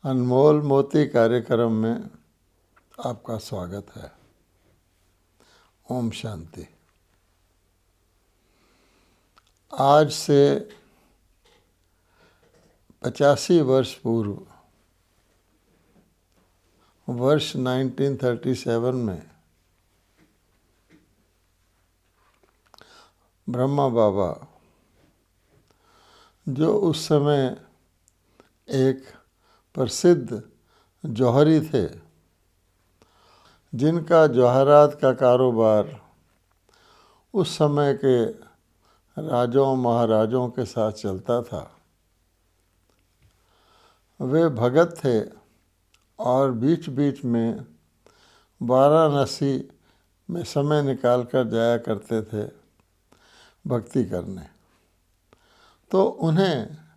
अनमोल मोती कार्यक्रम में आपका स्वागत है। ओम शांति। आज से 85 वर्ष पूर्व वर्ष 1937 में ब्रह्मा बाबा, जो उस समय एक प्रसिद्ध जौहरी थे, जिनका जवाहरात का कारोबार उस समय के राजाओं महाराजों के साथ चलता था, वे भगत थे और बीच बीच में वाराणसी में समय निकाल कर जाया करते थे भक्ति करने। तो उन्हें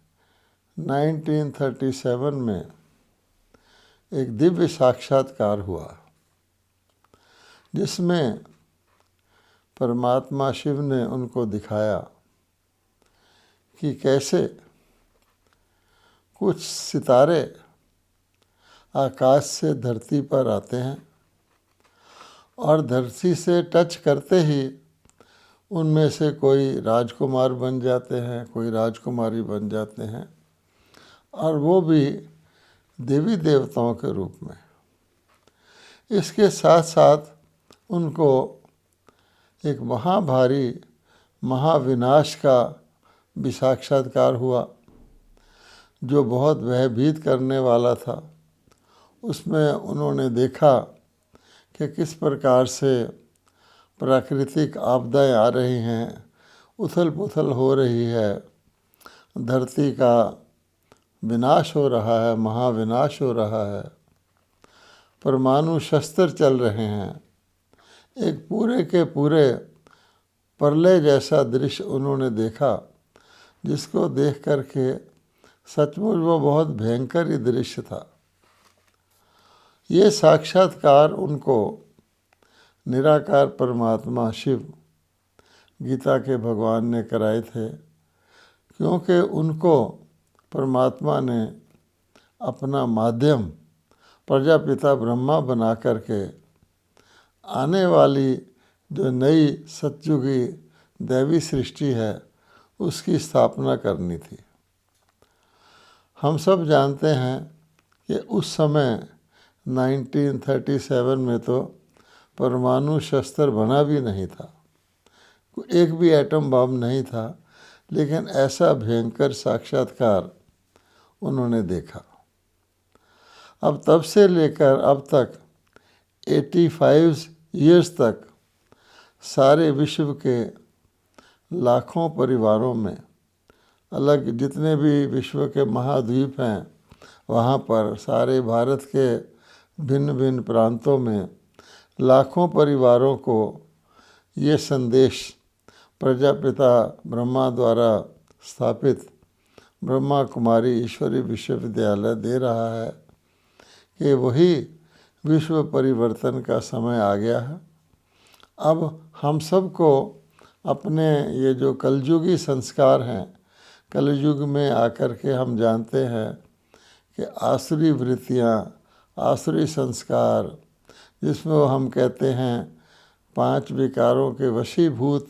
1937 में एक दिव्य साक्षात्कार हुआ, जिसमें परमात्मा शिव ने उनको दिखाया कि कैसे कुछ सितारे आकाश से धरती पर आते हैं और धरती से टच करते ही उनमें से कोई राजकुमार बन जाते हैं, कोई राजकुमारी बन जाते हैं, और वो भी देवी देवताओं के रूप में। इसके साथ साथ उनको एक महाभारी महाविनाश का भी साक्षात्कार हुआ, जो बहुत भयभीत करने वाला था। उसमें उन्होंने देखा कि किस प्रकार से प्राकृतिक आपदाएं आ रही हैं, उथल पुथल हो रही है, धरती का विनाश हो रहा है, महाविनाश हो रहा है, परमाणु शस्त्र चल रहे हैं। एक पूरे के पूरे प्रलय जैसा दृश्य उन्होंने देखा, जिसको देख कर के सचमुच वो बहुत भयंकर ही दृश्य था। ये साक्षात्कार उनको निराकार परमात्मा शिव, गीता के भगवान ने कराए थे, क्योंकि उनको परमात्मा ने अपना माध्यम प्रजापिता ब्रह्मा बना करके आने वाली जो नई सतयुगी दैवी सृष्टि है, उसकी स्थापना करनी थी। हम सब जानते हैं कि उस समय 1937 में तो परमाणु शस्त्र बना भी नहीं था, एक भी एटम बम नहीं था, लेकिन ऐसा भयंकर साक्षात्कार उन्होंने देखा। अब तब से लेकर अब तक 85 ईयर्स तक सारे विश्व के लाखों परिवारों में, अलग जितने भी विश्व के महाद्वीप हैं, वहाँ पर सारे भारत के भिन्न भिन्न प्रांतों में लाखों परिवारों को ये संदेश प्रजापिता ब्रह्मा द्वारा स्थापित ब्रह्मा कुमारी ईश्वरी विश्वविद्यालय दे रहा है कि वही विश्व परिवर्तन का समय आ गया है। अब हम सबको अपने ये जो कलयुगी संस्कार हैं, कलयुग में आकर के हम जानते हैं कि आसुरी वृत्तियाँ, आसुरी संस्कार, जिसमें हम कहते हैं 5 विकारों के वशीभूत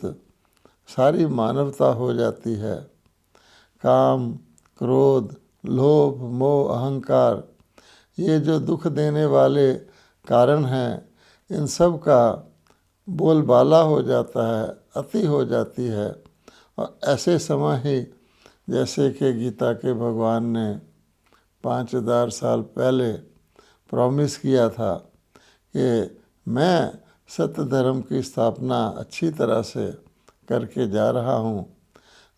सारी मानवता हो जाती है। काम, क्रोध, लोभ, मोह, अहंकार, ये जो दुख देने वाले कारण हैं, इन सब का बोलबाला हो जाता है, अति हो जाती है। और ऐसे समय ही जैसे कि गीता के भगवान ने 5000 साल पहले प्रॉमिस किया था कि मैं सत्य धर्म की स्थापना अच्छी तरह से करके जा रहा हूँ,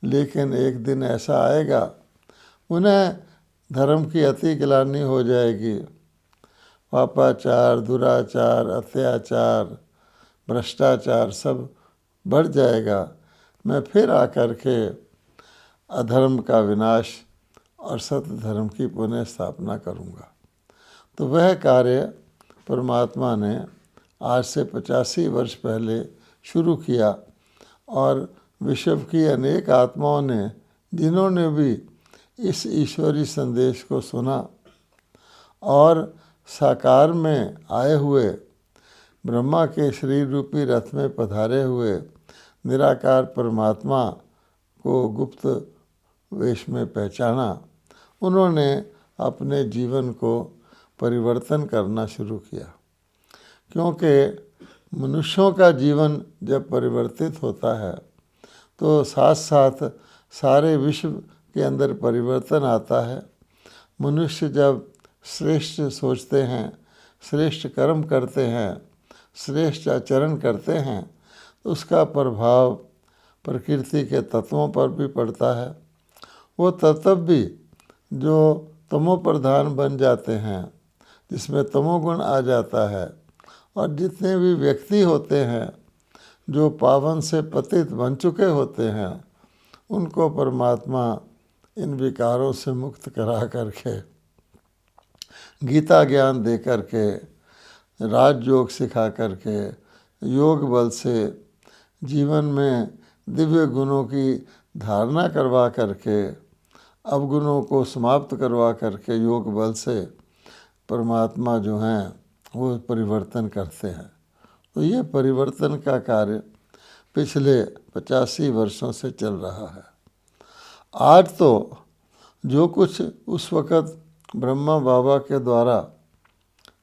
लेकिन एक दिन ऐसा आएगा उन्हें धर्म की अति ग्लानि हो जाएगी। पापाचार, दुराचार, अत्याचार, भ्रष्टाचार सब बढ़ जाएगा। मैं फिर आकर के अधर्म का विनाश और सत्य धर्म की पुनः स्थापना करूँगा। तो वह कार्य परमात्मा ने आज से 85 वर्ष पहले शुरू किया, और विश्व की अनेक आत्माओं ने, जिन्होंने भी इस ईश्वरी संदेश को सुना, और साकार में आए हुए ब्रह्मा के शरीर रूपी रथ में पधारे हुए निराकार परमात्मा को गुप्त वेश में पहचाना। उन्होंने अपने जीवन को परिवर्तन करना शुरू किया, क्योंकि मनुष्यों का जीवन जब परिवर्तित होता है तो साथ साथ सारे विश्व के अंदर परिवर्तन आता है। मनुष्य जब श्रेष्ठ सोचते हैं, श्रेष्ठ कर्म करते हैं, श्रेष्ठ आचरण करते हैं तो उसका प्रभाव प्रकृति के तत्वों पर भी पड़ता है। वो तत्व भी जो तमोप्रधान बन जाते हैं, जिसमें तमोगुण आ जाता है, और जितने भी व्यक्ति होते हैं जो पावन से पतित बन चुके होते हैं, उनको परमात्मा इन विकारों से मुक्त करा करके, गीता ज्ञान दे करके, राजयोग सिखा करके, योग बल से जीवन में दिव्य गुणों की धारणा करवा करके, अवगुणों को समाप्त करवा करके योग बल से परमात्मा जो हैं वो परिवर्तन करते हैं। तो ये परिवर्तन का कार्य पिछले 85 वर्षों से चल रहा है। आज तो जो कुछ उस वक़्त ब्रह्मा बाबा के द्वारा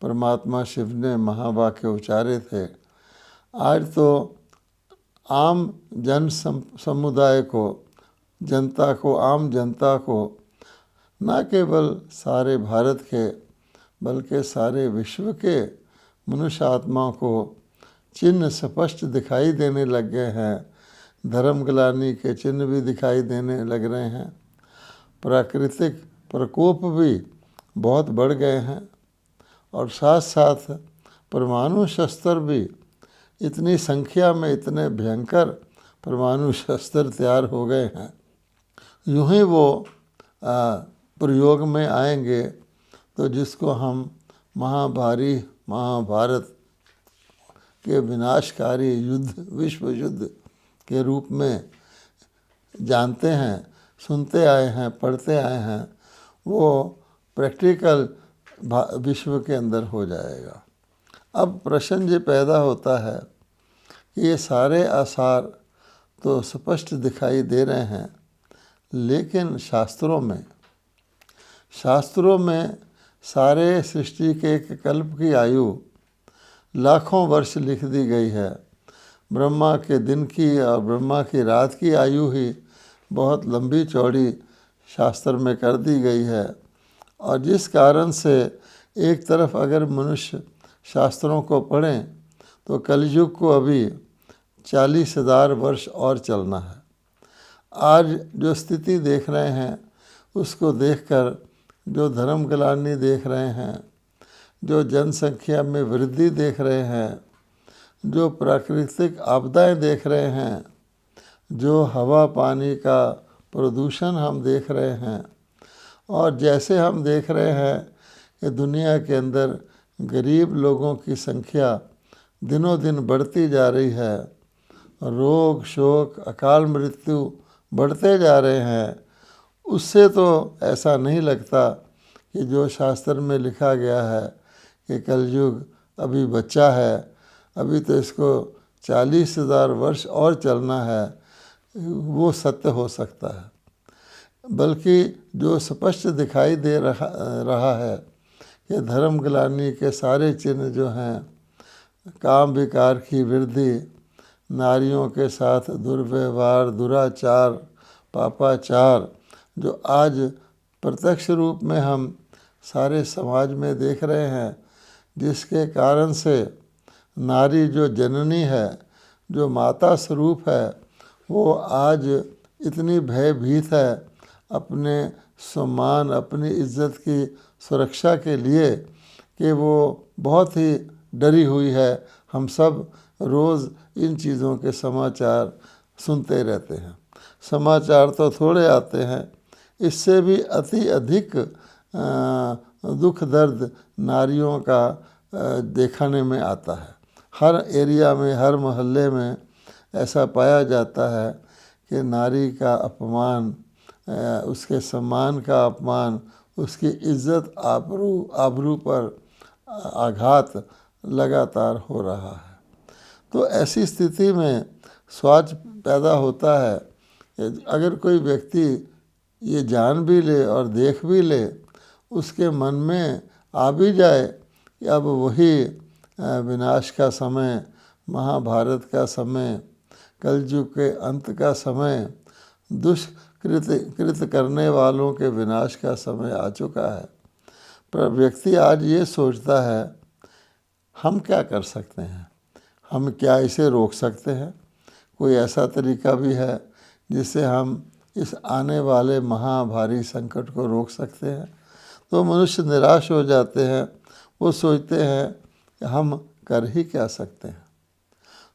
परमात्मा शिव ने महावाक्य उच्चारे थे, आज तो आम जन समुदाय को, जनता को, आम जनता को, न केवल सारे भारत के बल्कि सारे विश्व के मनुष्य आत्माओं को चिन्ह स्पष्ट दिखाई देने लग गए हैं। धर्मग्लानि के चिन्ह भी दिखाई देने लग रहे हैं। प्राकृतिक प्रकोप भी बहुत बढ़ गए हैं और साथ साथ परमाणु शस्त्र भी इतनी संख्या में, इतने भयंकर परमाणु शस्त्र तैयार हो गए हैं। यूँ ही वो प्रयोग में आएंगे तो जिसको हम महाभारत के विनाशकारी युद्ध, विश्व युद्ध के रूप में जानते हैं, सुनते आए हैं, पढ़ते आए हैं, वो प्रैक्टिकल विश्व के अंदर हो जाएगा। अब प्रश्न ये पैदा होता है कि ये सारे आसार तो स्पष्ट दिखाई दे रहे हैं, लेकिन शास्त्रों में सारे सृष्टि के एक कल्प की आयु लाखों वर्ष लिख दी गई है। ब्रह्मा के दिन की और ब्रह्मा की रात की आयु ही बहुत लंबी चौड़ी शास्त्र में कर दी गई है। और जिस कारण से एक तरफ अगर मनुष्य शास्त्रों को पढ़ें तो कलयुग को अभी 40,000 वर्ष और चलना है। आज जो स्थिति देख रहे हैं उसको देखकर, जो धर्मग्लानि देख रहे हैं, जो जनसंख्या में वृद्धि देख रहे हैं, जो प्राकृतिक आपदाएं देख रहे हैं, जो हवा पानी का प्रदूषण हम देख रहे हैं, और जैसे हम देख रहे हैं कि दुनिया के अंदर गरीब लोगों की संख्या दिनों दिन बढ़ती जा रही है, रोग शोक अकाल मृत्यु बढ़ते जा रहे हैं, उससे तो ऐसा नहीं लगता कि जो शास्त्र में लिखा गया है कि कलयुग अभी बच्चा है, अभी तो इसको 40,000 वर्ष और चलना है, वो सत्य हो सकता है। बल्कि जो स्पष्ट दिखाई दे रहा है कि धर्मग्लानि के सारे चिन्ह जो हैं, काम विकार की वृद्धि, नारियों के साथ दुर्व्यवहार, दुराचार, पापाचार, जो आज प्रत्यक्ष रूप में हम सारे समाज में देख रहे हैं, जिसके कारण से नारी जो जननी है, जो माता स्वरूप है, वो आज इतनी भयभीत है अपने सम्मान, अपनी इज्जत की सुरक्षा के लिए कि वो बहुत ही डरी हुई है। हम सब रोज़ इन चीज़ों के समाचार सुनते रहते हैं। समाचार तो थोड़े आते हैं, इससे भी अति अधिक दुख दर्द नारियों का देखने में आता है। हर एरिया में, हर मोहल्ले में ऐसा पाया जाता है कि नारी का अपमान, उसके सम्मान का अपमान, उसकी इज्जत आबरू पर आघात लगातार हो रहा है। तो ऐसी स्थिति में स्वार्थ पैदा होता है कि अगर कोई व्यक्ति ये जान भी ले और देख भी ले, उसके मन में आ भी जाए कि अब वही विनाश का समय, महाभारत का समय, कलयुग के अंत का समय, दुष्कृत करने वालों के विनाश का समय आ चुका है। पर व्यक्ति आज ये सोचता है, हम क्या कर सकते हैं, हम क्या इसे रोक सकते हैं, कोई ऐसा तरीका भी है जिससे हम इस आने वाले महाभारी संकट को रोक सकते हैं। तो मनुष्य निराश हो जाते हैं, वो सोचते हैं कि हम कर ही क्या सकते हैं।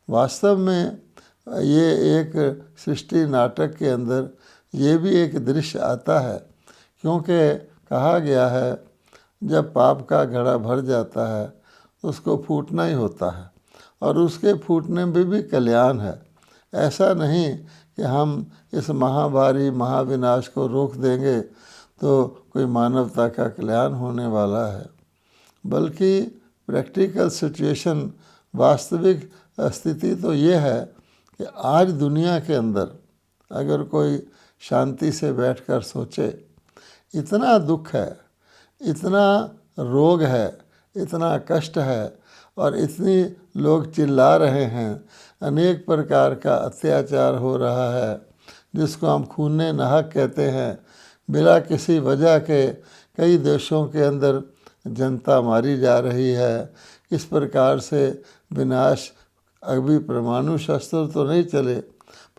वास्तव में ये एक सृष्टि नाटक के अंदर ये भी एक दृश्य आता है, क्योंकि कहा गया है जब पाप का घड़ा भर जाता है उसको फूटना ही होता है, और उसके फूटने में भी कल्याण है। ऐसा नहीं कि हम इस महाभारी महाविनाश को रोक देंगे तो कोई मानवता का कल्याण होने वाला है, बल्कि प्रैक्टिकल सिचुएशन, वास्तविक स्थिति तो ये है कि आज दुनिया के अंदर अगर कोई शांति से बैठकर सोचे, इतना दुख है, इतना रोग है, इतना कष्ट है, और इतनी लोग चिल्ला रहे हैं, अनेक प्रकार का अत्याचार हो रहा है जिसको हम खूने नाहक कहते हैं। बिना किसी वजह के कई देशों के अंदर जनता मारी जा रही है। इस प्रकार से विनाश, अभी परमाणु शस्त्र तो नहीं चले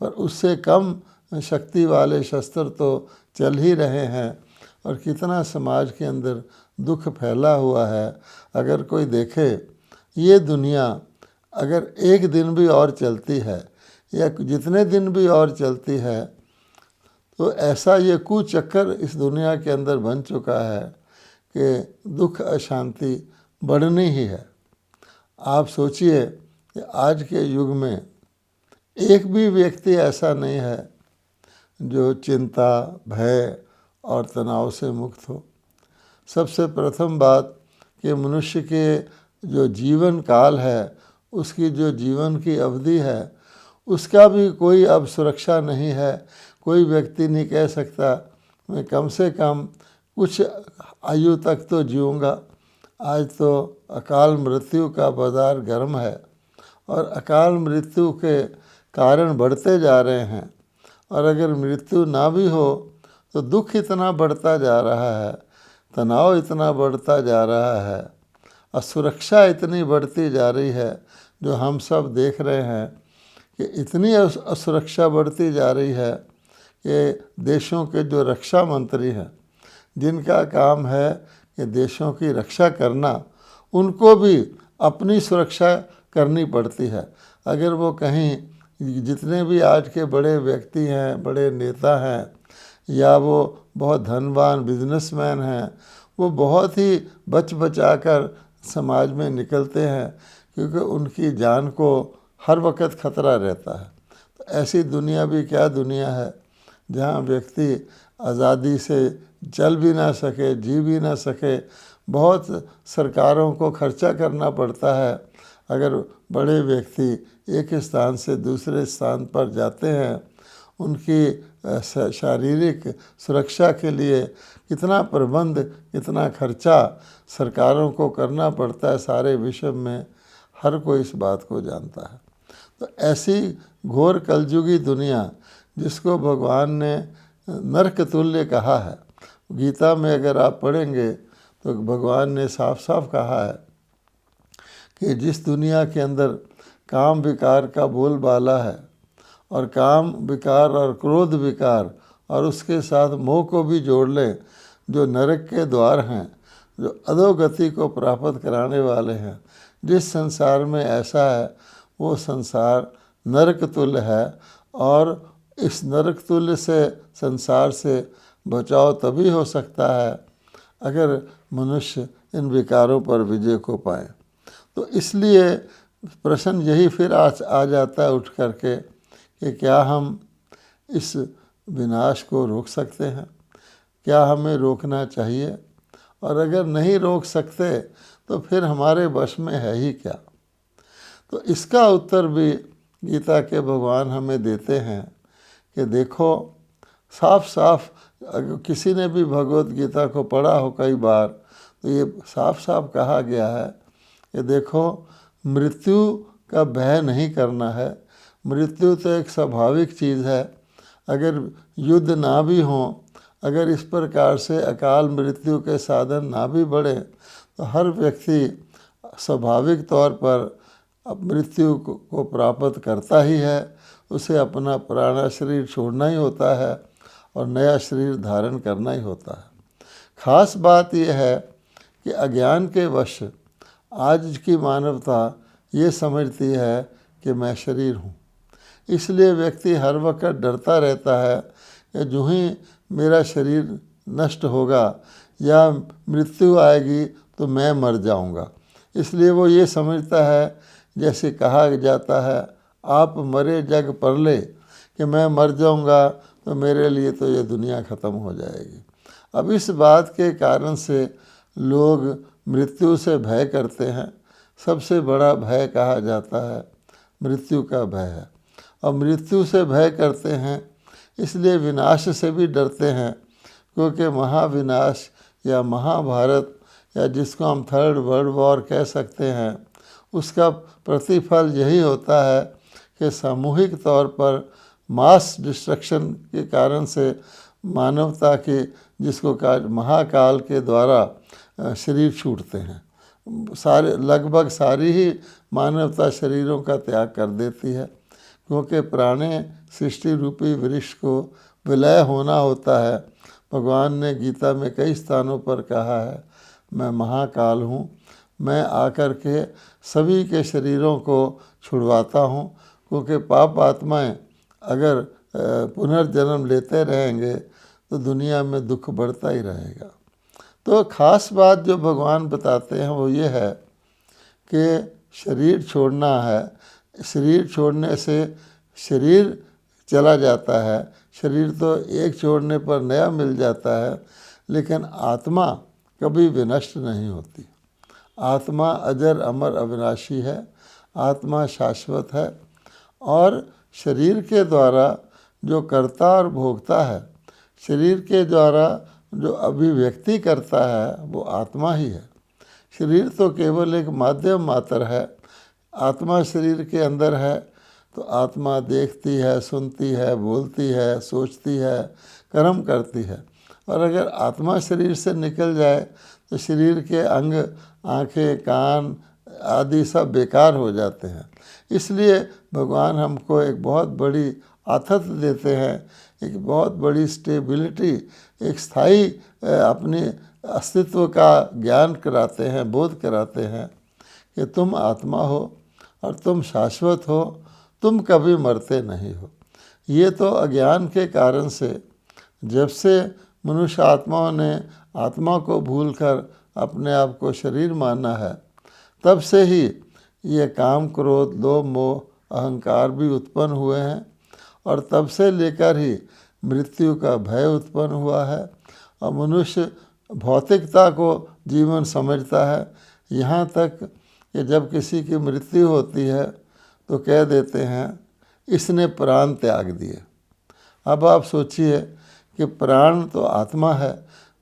पर उससे कम शक्ति वाले शस्त्र तो चल ही रहे हैं, और कितना समाज के अंदर दुख फैला हुआ है। अगर कोई देखे ये दुनिया अगर एक दिन भी और चलती है या जितने दिन भी और चलती है, तो ऐसा ये कुचक्कर इस दुनिया के अंदर बन चुका है कि दुख अशांति बढ़नी ही है। आप सोचिए कि आज के युग में एक भी व्यक्ति ऐसा नहीं है जो चिंता, भय और तनाव से मुक्त हो। सबसे प्रथम बात कि मनुष्य के जो जीवन काल है, उसकी जो जीवन की अवधि है, उसका भी कोई अब सुरक्षा नहीं है। कोई व्यक्ति नहीं कह सकता मैं कम से कम कुछ आयु तक तो जीऊँगा। आज तो अकाल मृत्यु का बाज़ार गर्म है, और अकाल मृत्यु के कारण बढ़ते जा रहे हैं, और अगर मृत्यु ना भी हो तो दुख इतना बढ़ता जा रहा है, तनाव इतना बढ़ता जा रहा है, असुरक्षा इतनी बढ़ती जा रही है, जो हम सब देख रहे हैं कि इतनी असुरक्षा बढ़ती जा रही है कि देशों के जो रक्षा मंत्री हैं, जिनका काम है कि देशों की रक्षा करना, उनको भी अपनी सुरक्षा करनी पड़ती है। अगर वो कहीं, जितने भी आज के बड़े व्यक्ति हैं, बड़े नेता हैं, या वो बहुत धनवान बिजनेसमैन हैं, वो बहुत ही बच बचा कर समाज में निकलते हैं, क्योंकि उनकी जान को हर वक्त खतरा रहता है। तो ऐसी दुनिया भी क्या दुनिया है जहाँ व्यक्ति आज़ादी से चल भी ना सके, जी भी ना सके। बहुत सरकारों को खर्चा करना पड़ता है। अगर बड़े व्यक्ति एक स्थान से दूसरे स्थान पर जाते हैं, उनकी शारीरिक सुरक्षा के लिए कितना प्रबंध, कितना खर्चा सरकारों को करना पड़ता है, सारे विश्व में हर कोई इस बात को जानता है। तो ऐसी घोर कलयुगी दुनिया, जिसको भगवान ने नरक तुल्य कहा है, गीता में अगर आप पढ़ेंगे तो भगवान ने साफ साफ कहा है कि जिस दुनिया के अंदर काम विकार का बोलबाला है, और काम विकार और क्रोध विकार और उसके साथ मोह को भी जोड़ लें, जो नरक के द्वार हैं, जो अधोगति को प्राप्त कराने वाले हैं, जिस संसार में ऐसा है वो संसार नरक तुल्य है। और इस नरक तुल्य से संसार से बचाव तभी हो सकता है अगर मनुष्य इन विकारों पर विजय को पाए। तो इसलिए प्रश्न यही फिर आ जाता है उठ करके कि क्या हम इस विनाश को रोक सकते हैं? क्या हमें रोकना चाहिए? और अगर नहीं रोक सकते तो फिर हमारे वश में है ही क्या? तो इसका उत्तर भी गीता के भगवान हमें देते हैं कि देखो, साफ साफ अगर किसी ने भी भगवत गीता को पढ़ा हो कई बार तो ये साफ साफ कहा गया है कि देखो, मृत्यु का भय नहीं करना है। मृत्यु तो एक स्वाभाविक चीज़ है। अगर युद्ध ना भी हों, अगर इस प्रकार से अकाल मृत्यु के साधन ना भी बढ़े तो हर व्यक्ति स्वाभाविक तौर पर मृत्यु को प्राप्त करता ही है। उसे अपना पुराना शरीर छोड़ना ही होता है और नया शरीर धारण करना ही होता है। खास बात यह है कि अज्ञान के वश आज की मानवता ये समझती है कि मैं शरीर हूँ। इसलिए व्यक्ति हर वक्त डरता रहता है कि जो ही मेरा शरीर नष्ट होगा या मृत्यु आएगी तो मैं मर जाऊंगा। इसलिए वो ये समझता है, जैसे कहा जाता है, आप मरे जग परले, कि मैं मर जाऊंगा तो मेरे लिए तो ये दुनिया ख़त्म हो जाएगी। अब इस बात के कारण से लोग मृत्यु से भय करते हैं। सबसे बड़ा भय कहा जाता है मृत्यु का भय है। और मृत्यु से भय करते हैं इसलिए विनाश से भी डरते हैं, क्योंकि महाविनाश या महाभारत या जिसको हम थर्ड वर्ल्ड वॉर कह सकते हैं, उसका प्रतिफल यही होता है कि सामूहिक तौर पर मास डिस्ट्रक्शन के कारण से मानवता के, जिसको महाकाल के द्वारा शरीर छूटते हैं। लगभग सारी ही मानवता शरीरों का त्याग कर देती है, क्योंकि पुराने सृष्टि रूपी वृक्ष को विलय होना होता है। भगवान ने गीता में कई स्थानों पर कहा है, मैं महाकाल हूँ, मैं आकर के सभी के शरीरों को छुड़वाता हूँ, क्योंकि पाप आत्माएं अगर पुनर्जन्म लेते रहेंगे तो दुनिया में दुख बढ़ता ही रहेगा। तो खास बात जो भगवान बताते हैं वो ये है कि शरीर छोड़ना है। शरीर छोड़ने से शरीर चला जाता है, शरीर तो एक छोड़ने पर नया मिल जाता है, लेकिन आत्मा कभी विनष्ट नहीं होती। आत्मा अजर अमर अविनाशी है, आत्मा शाश्वत है। और शरीर के द्वारा जो कर्ता और भोगता है, शरीर के द्वारा जो अभिव्यक्ति करता है, वो आत्मा ही है। शरीर तो केवल एक माध्यम मात्र है। आत्मा शरीर के अंदर है तो आत्मा देखती है, सुनती है, बोलती है, सोचती है, कर्म करती है। और अगर आत्मा शरीर से निकल जाए तो शरीर के अंग, आँखें, कान आदि सब बेकार हो जाते हैं। इसलिए भगवान हमको एक बहुत बड़ी आथत देते हैं, एक बहुत बड़ी स्टेबिलिटी, एक स्थायी अपने अस्तित्व का ज्ञान कराते हैं, बोध कराते हैं कि तुम आत्मा हो और तुम शाश्वत हो, तुम कभी मरते नहीं हो। ये तो अज्ञान के कारण से, जब से मनुष्य आत्माओं ने आत्मा को भूलकर अपने आप को शरीर माना है, तब से ही ये काम, क्रोध, लोभ, मोह, अहंकार भी उत्पन्न हुए हैं। और तब से लेकर ही मृत्यु का भय उत्पन्न हुआ है और मनुष्य भौतिकता को जीवन समझता है। यहाँ तक कि जब किसी की मृत्यु होती है तो कह देते हैं इसने प्राण त्याग दिए। अब आप सोचिए कि प्राण तो आत्मा है,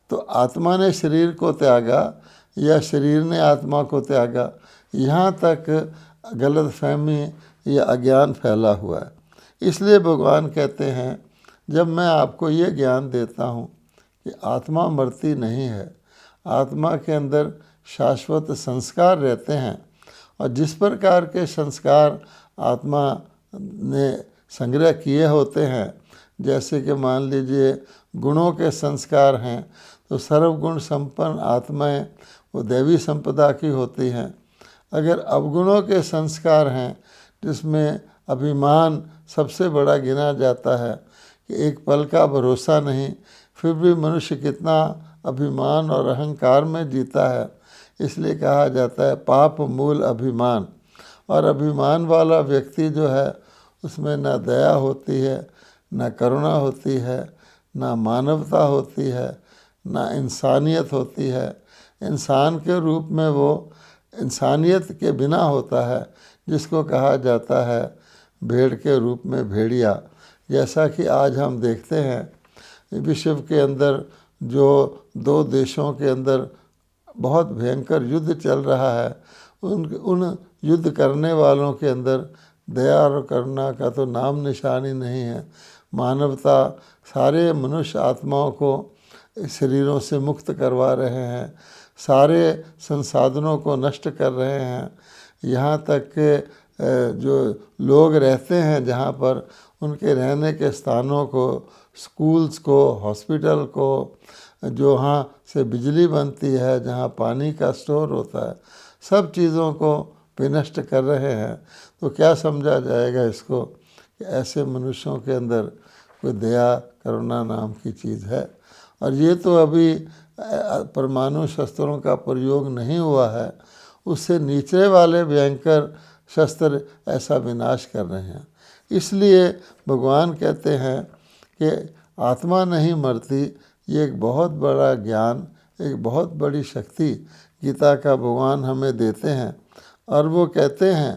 तो आत्मा ने शरीर को त्यागा या शरीर ने आत्मा को त्यागा? यहाँ तक गलतफहमी या अज्ञान फैला हुआ है। इसलिए भगवान कहते हैं, जब मैं आपको ये ज्ञान देता हूँ कि आत्मा मरती नहीं है, आत्मा के अंदर शाश्वत संस्कार रहते हैं, और जिस प्रकार के संस्कार आत्मा ने संग्रह किए होते हैं, जैसे कि मान लीजिए गुणों के संस्कार हैं, तो सर्वगुण संपन्न आत्माएं वो दैवी संपदा की होती हैं। अगर अवगुणों के संस्कार हैं, जिसमें अभिमान सबसे बड़ा गिना जाता है कि एक पल का भरोसा नहीं, फिर भी मनुष्य कितना अभिमान और अहंकार में जीता है। इसलिए कहा जाता है पाप मूल अभिमान। और अभिमान वाला व्यक्ति जो है उसमें ना दया होती है, ना करुणा होती है, ना मानवता होती है, ना इंसानियत होती है। इंसान के रूप में वो इंसानियत के बिना होता है, जिसको कहा जाता है भेड़ के रूप में भेड़िया। जैसा कि आज हम देखते हैं विश्व के अंदर जो दो देशों के अंदर बहुत भयंकर युद्ध चल रहा है, उन युद्ध करने वालों के अंदर दया और करुणा का तो नाम निशानी नहीं है। मानवता सारे मनुष्य आत्माओं को शरीरों से मुक्त करवा रहे हैं, सारे संसाधनों को नष्ट कर रहे हैं। यहाँ तक कि जो लोग रहते हैं जहाँ पर, उनके रहने के स्थानों को, स्कूल्स को, हॉस्पिटल को, जो वहाँ से बिजली बनती है, जहाँ पानी का स्टोर होता है, सब चीज़ों को विनष्ट कर रहे हैं। तो क्या समझा जाएगा इसको कि ऐसे मनुष्यों के अंदर कोई दया करुणा नाम की चीज़ है? और ये तो अभी परमाणु शस्त्रों का प्रयोग नहीं हुआ है, उससे नीचे वाले भयंकर शस्त्र ऐसा विनाश कर रहे हैं। इसलिए भगवान कहते हैं कि आत्मा नहीं मरती। ये एक बहुत बड़ा ज्ञान, एक बहुत बड़ी शक्ति गीता का भगवान हमें देते हैं। और वो कहते हैं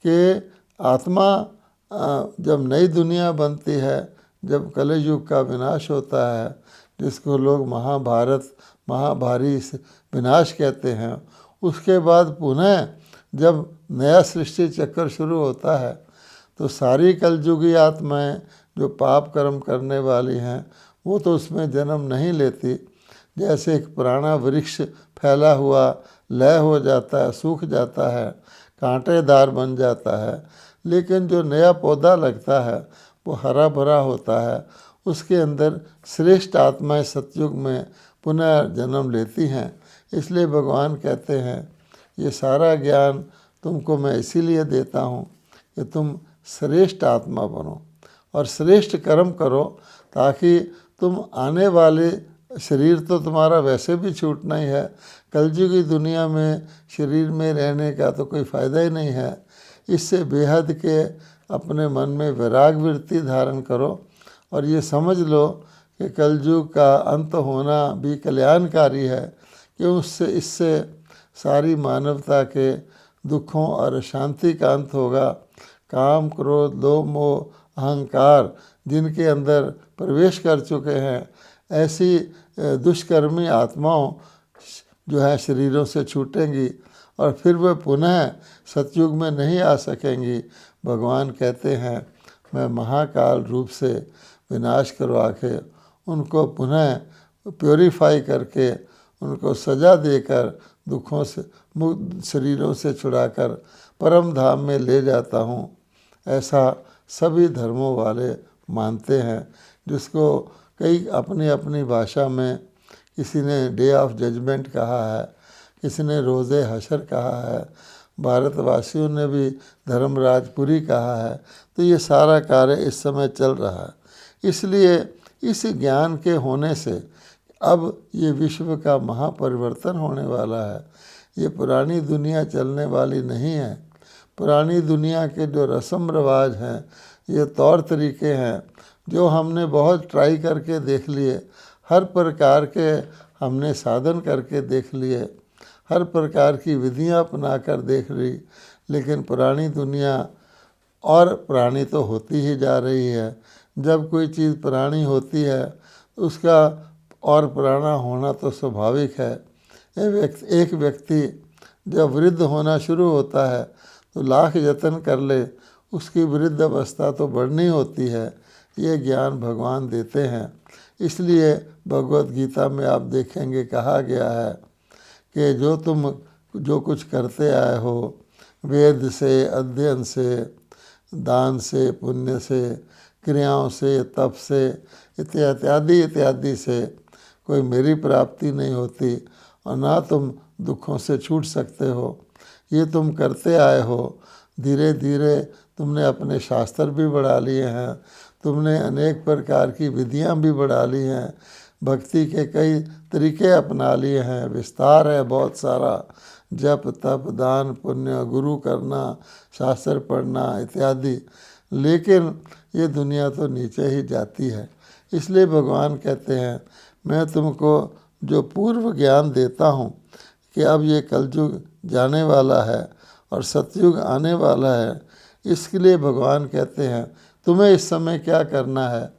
कि आत्मा जब नई दुनिया बनती है, जब कलयुग का विनाश होता है, जिसको लोग महाभारी विनाश कहते हैं, उसके बाद पुनः जब नया सृष्टि चक्र शुरू होता है, तो सारी कलयुगी आत्माएं जो पाप कर्म करने वाली हैं, वो तो उसमें जन्म नहीं लेती। जैसे एक पुराना वृक्ष फैला हुआ लय हो जाता है, सूख जाता है, कांटेदार बन जाता है, लेकिन जो नया पौधा लगता है वो हरा भरा होता है। उसके अंदर श्रेष्ठ आत्माएं सतयुग में पुनः जन्म लेती हैं। इसलिए भगवान कहते हैं ये सारा ज्ञान तुमको मैं इसीलिए देता हूँ कि तुम श्रेष्ठ आत्मा बनो और श्रेष्ठ कर्म करो, ताकि तुम आने वाले शरीर तो तुम्हारा वैसे भी छूटना ही है। कलयुगी दुनिया में शरीर में रहने का तो कोई फ़ायदा ही नहीं है। इससे बेहद के अपने मन में वैराग वृत्ति धारण करो और ये समझ लो कि कलयुग का अंत होना भी कल्याणकारी है, कि इससे सारी मानवता के दुखों और अशांति का अंत होगा। काम, क्रोध, लोभ, मोह, अहंकार जिनके अंदर प्रवेश कर चुके हैं, ऐसी दुष्कर्मी आत्माओं जो है शरीरों से छूटेंगी और फिर वे पुनः सतयुग में नहीं आ सकेंगी। भगवान कहते हैं मैं महाकाल रूप से विनाश करवा के उनको पुनः प्योरीफाई करके, उनको सजा देकर, दुखों से मुक्त शरीरों से छुड़ाकर परम धाम में ले जाता हूँ। ऐसा सभी धर्मों वाले मानते हैं, जिसको कई अपनी अपनी भाषा में, किसी ने डे ऑफ जजमेंट कहा है, किसी ने रोज़े हशर कहा है, भारतवासियों ने भी धर्मराजपुरी कहा है। तो ये सारा कार्य इस समय चल रहा है। इसलिए इस ज्ञान के होने से अब ये विश्व का महापरिवर्तन होने वाला है। ये पुरानी दुनिया चलने वाली नहीं है। पुरानी दुनिया के जो रस्म रिवाज हैं, ये तौर तरीके हैं, जो हमने बहुत ट्राई करके देख लिए, हर प्रकार के हमने साधन करके देख लिए, हर प्रकार की विधियां अपना कर देख ली, लेकिन पुरानी दुनिया और पुरानी तो होती ही जा रही है। जब कोई चीज़ पुरानी होती है उसका और पुराना होना तो स्वाभाविक है। एक व्यक्ति जब वृद्ध होना शुरू होता है तो लाख यत्न कर ले, उसकी वृद्ध अवस्था तो बढ़नी होती है। ये ज्ञान भगवान देते हैं। इसलिए भगवत गीता में आप देखेंगे कहा गया है कि जो कुछ करते आए हो, वेद से, अध्ययन से, दान से, पुण्य से, क्रियाओं से, तप से, इत्यादि से कोई मेरी प्राप्ति नहीं होती और ना तुम दुखों से छूट सकते हो। ये तुम करते आए हो। धीरे धीरे तुमने अपने शास्त्र भी बढ़ा लिए हैं, तुमने अनेक प्रकार की विधियां भी बढ़ा ली हैं, भक्ति के कई तरीके अपना लिए हैं, विस्तार है बहुत सारा, जप तप दान पुण्य, गुरु करना, शास्त्र पढ़ना इत्यादि। लेकिन ये दुनिया तो नीचे ही जाती है। इसलिए भगवान कहते हैं मैं तुमको जो पूर्व ज्ञान देता हूँ कि अब ये कलयुग जाने वाला है और सतयुग आने वाला है, इसके लिए भगवान कहते हैं तुम्हें इस समय क्या करना है,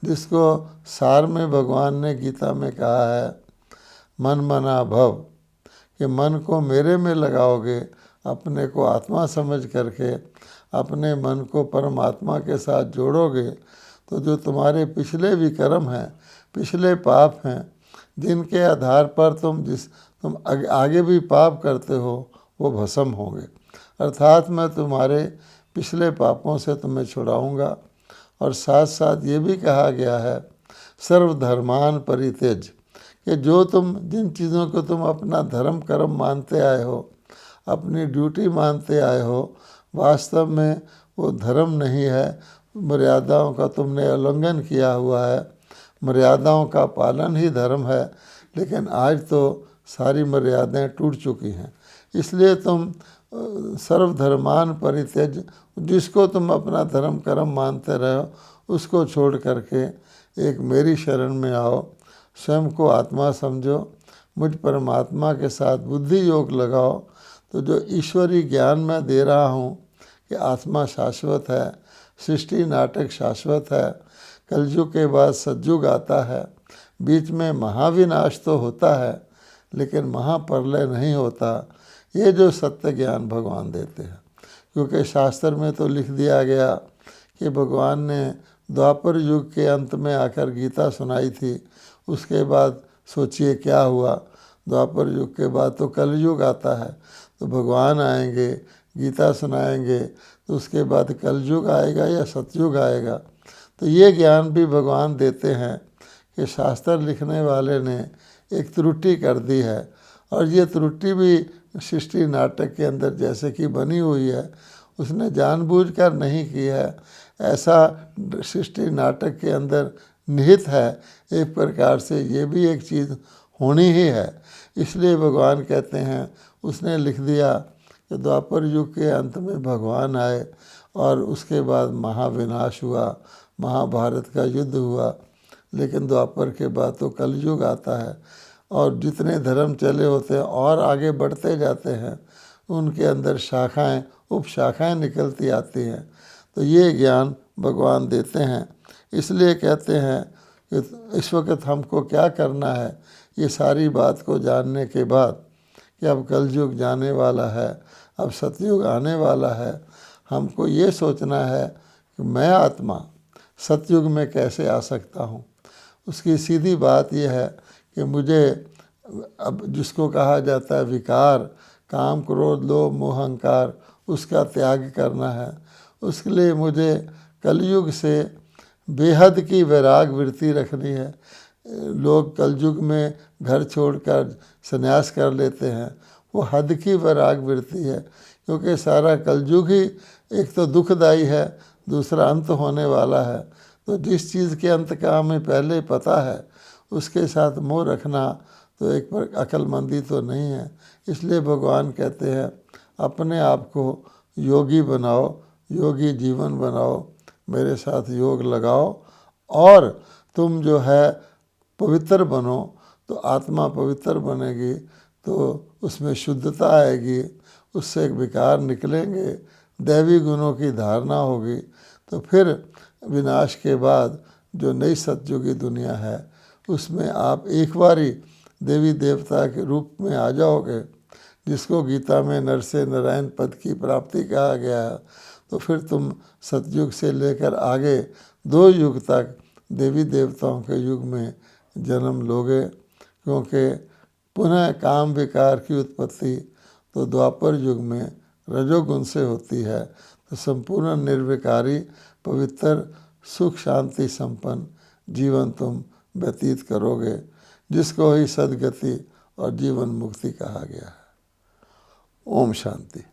जिसको सार में भगवान ने गीता में कहा है मन मना भव, कि मन को मेरे में लगाओगे, अपने को आत्मा समझ करके अपने मन को परमात्मा के साथ जोड़ोगे, तो जो तुम्हारे पिछले विकर्म हैं, पिछले पाप हैं, जिनके आधार पर तुम आगे भी पाप करते हो, वो भस्म होंगे। अर्थात मैं तुम्हारे पिछले पापों से तुम्हें छुड़ाऊंगा। और साथ साथ ये भी कहा गया है सर्वधर्मान परित्यज, कि जिन चीज़ों को तुम अपना धर्म कर्म मानते आए हो, अपनी ड्यूटी मानते आए हो, वास्तव में वो धर्म नहीं है, मर्यादाओं का तुमने उल्लंघन किया हुआ है। मर्यादाओं का पालन ही धर्म है, लेकिन आज तो सारी मर्यादाएं टूट चुकी हैं। इसलिए तुम सर्वधर्मान परित्यज, जिसको तुम अपना धर्म कर्म मानते रहे हो, उसको छोड़ करके एक मेरी शरण में आओ, स्वयं को आत्मा समझो, मुझ परमात्मा के साथ बुद्धि योग लगाओ। तो जो ईश्वरी ज्ञान मैं दे रहा हूँ कि आत्मा शाश्वत है, सृष्टि नाटक शाश्वत है, कलयुग के बाद सतयुग आता है, बीच में महाविनाश तो होता है लेकिन महाप्रलय नहीं होता। ये जो सत्य ज्ञान भगवान देते हैं, क्योंकि शास्त्र में तो लिख दिया गया कि भगवान ने द्वापर युग के अंत में आकर गीता सुनाई थी, उसके बाद सोचिए क्या हुआ, द्वापर युग के बाद तो कलयुग आता है, तो भगवान आएंगे, गीता सुनाएंगे, तो उसके बाद कलयुग आएगा या सतयुग आएगा। तो ये ज्ञान भी भगवान देते हैं कि शास्त्र लिखने वाले ने एक त्रुटि कर दी है, और ये त्रुटि भी सृष्टि नाटक के अंदर जैसे कि बनी हुई है, उसने जानबूझकर नहीं की है, ऐसा सृष्टि नाटक के अंदर निहित है। एक प्रकार से ये भी एक चीज़ होनी ही है। इसलिए भगवान कहते हैं उसने लिख दिया कि द्वापर युग के अंत में भगवान आए और उसके बाद महाविनाश हुआ, महाभारत का युद्ध हुआ, लेकिन द्वापर के बाद तो कलयुग आता है और जितने धर्म चले होते हैं और आगे बढ़ते जाते हैं, उनके अंदर शाखाएं उपशाखाएं निकलती आती हैं। तो ये ज्ञान भगवान देते हैं। इसलिए कहते हैं कि इस वक्त हमको क्या करना है, ये सारी बात को जानने के बाद कि अब कलयुग जाने वाला है, अब सतयुग आने वाला है, हमको ये सोचना है कि मैं आत्मा सतयुग में कैसे आ सकता हूँ। उसकी सीधी बात यह है कि मुझे अब जिसको कहा जाता है विकार, काम क्रोध लोभ मोह अहंकार, उसका त्याग करना है। उसके लिए मुझे कलयुग से बेहद की वैराग वृत्ति रखनी है। लोग कलयुग में घर छोड़कर संन्यास कर लेते हैं, वो हद की वैराग वृत्ति है, क्योंकि सारा कलयुग ही एक तो दुखदायी है, दूसरा अंत होने वाला है। तो जिस चीज़ के अंत का हमें पहले पता है, उसके साथ मोह रखना तो एक पर अक्लमंदी तो नहीं है। इसलिए भगवान कहते हैं अपने आप को योगी बनाओ, योगी जीवन बनाओ, मेरे साथ योग लगाओ और तुम जो है पवित्र बनो, तो आत्मा पवित्र बनेगी, तो उसमें शुद्धता आएगी, उससे एक विकार निकलेंगे, दैवी गुणों की धारणा होगी। तो फिर विनाश के बाद जो नई सतयुगी दुनिया है, उसमें आप एक बारी देवी देवता के रूप में आ जाओगे, जिसको गीता में नर से नारायण पद की प्राप्ति कहा गया है। तो फिर तुम सतयुग से लेकर आगे 2 युग तक देवी देवताओं के युग में जन्म लोगे, क्योंकि पुनः काम विकार की उत्पत्ति तो द्वापर युग में रजोगुण से होती है। तो संपूर्ण निर्विकारी पवित्र सुख शांति संपन्न जीवन तुम व्यतीत करोगे, जिसको ही सद्गति और जीवन मुक्ति कहा गया है। ओम शांति।